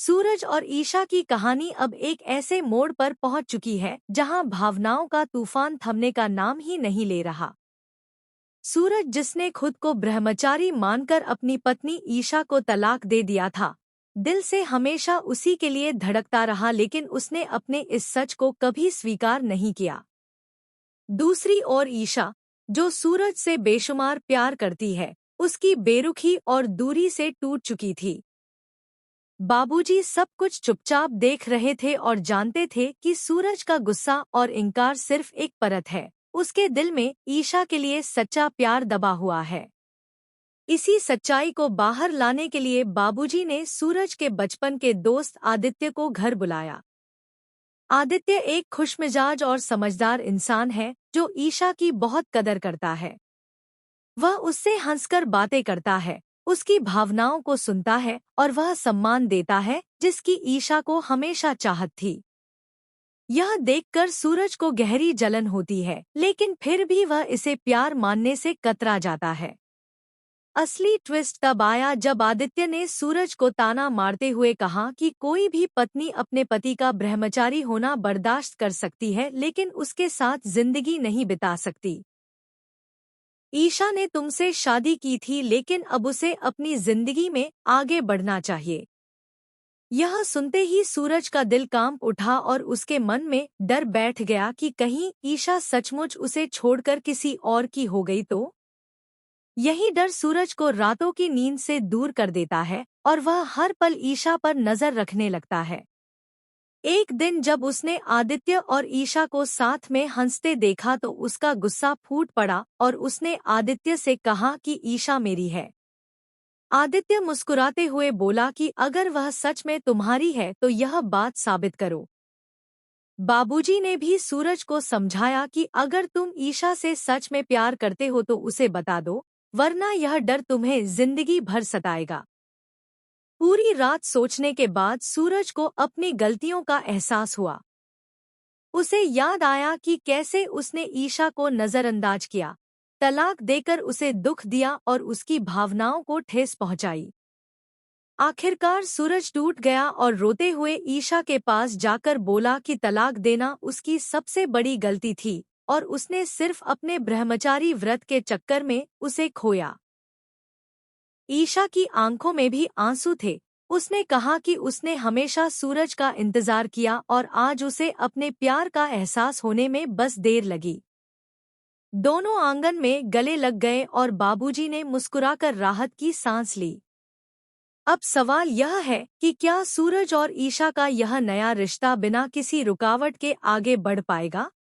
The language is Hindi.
सूरज और ईशा की कहानी अब एक ऐसे मोड़ पर पहुंच चुकी है जहां भावनाओं का तूफान थमने का नाम ही नहीं ले रहा। सूरज, जिसने खुद को ब्रह्मचारी मानकर अपनी पत्नी ईशा को तलाक दे दिया था, दिल से हमेशा उसी के लिए धड़कता रहा, लेकिन उसने अपने इस सच को कभी स्वीकार नहीं किया। दूसरी ओर ईशा, जो सूरज से बेशुमार प्यार करती है, उसकी बेरुखी और दूरी से टूट चुकी थी। बाबूजी सब कुछ चुपचाप देख रहे थे और जानते थे कि सूरज का गुस्सा और इनकार सिर्फ एक परत है। उसके दिल में ईशा के लिए सच्चा प्यार दबा हुआ है। इसी सच्चाई को बाहर लाने के लिए बाबूजी ने सूरज के बचपन के दोस्त आदित्य को घर बुलाया। आदित्य एक खुशमिजाज और समझदार इंसान है जो ईशा की बहुत कदर करता है। वह उससे हंसकर बातें करता है, उसकी भावनाओं को सुनता है और वह सम्मान देता है जिसकी ईशा को हमेशा चाहत थी। यह देखकर सूरज को गहरी जलन होती है, लेकिन फिर भी वह इसे प्यार मानने से कतरा जाता है। असली ट्विस्ट तब आया जब आदित्य ने सूरज को ताना मारते हुए कहा कि कोई भी पत्नी अपने पति का ब्रह्मचारी होना बर्दाश्त कर सकती है, लेकिन उसके साथ जिंदगी नहीं बिता सकती। ईशा ने तुमसे शादी की थी, लेकिन अब उसे अपनी जिंदगी में आगे बढ़ना चाहिए। यह सुनते ही सूरज का दिल कांप उठा और उसके मन में डर बैठ गया कि कहीं ईशा सचमुच उसे छोड़कर किसी और की हो गई तो। यही डर सूरज को रातों की नींद से दूर कर देता है और वह हर पल ईशा पर नजर रखने लगता है। एक दिन जब उसने आदित्य और ईशा को साथ में हंसते देखा तो उसका गुस्सा फूट पड़ा और उसने आदित्य से कहा कि ईशा मेरी है। आदित्य मुस्कुराते हुए बोला कि अगर वह सच में तुम्हारी है तो यह बात साबित करो। बाबूजी ने भी सूरज को समझाया कि अगर तुम ईशा से सच में प्यार करते हो तो उसे बता दो, वरना यह डर तुम्हें जिंदगी भर सताएगा। पूरी रात सोचने के बाद सूरज को अपनी गलतियों का एहसास हुआ। उसे याद आया कि कैसे उसने ईशा को नजरअंदाज किया, तलाक देकर उसे दुख दिया और उसकी भावनाओं को ठेस पहुंचाई। आखिरकार सूरज टूट गया और रोते हुए ईशा के पास जाकर बोला कि तलाक देना उसकी सबसे बड़ी गलती थी और उसने सिर्फ अपने ब्रह्मचारी व्रत के चक्कर में उसे खोया। ईशा की आंखों में भी आंसू थे। उसने कहा कि उसने हमेशा सूरज का इंतजार किया और आज उसे अपने प्यार का एहसास होने में बस देर लगी। दोनों आंगन में गले लग गए और बाबूजी ने मुस्कुराकर राहत की सांस ली। अब सवाल यह है कि क्या सूरज और ईशा का यह नया रिश्ता बिना किसी रुकावट के आगे बढ़ पाएगा?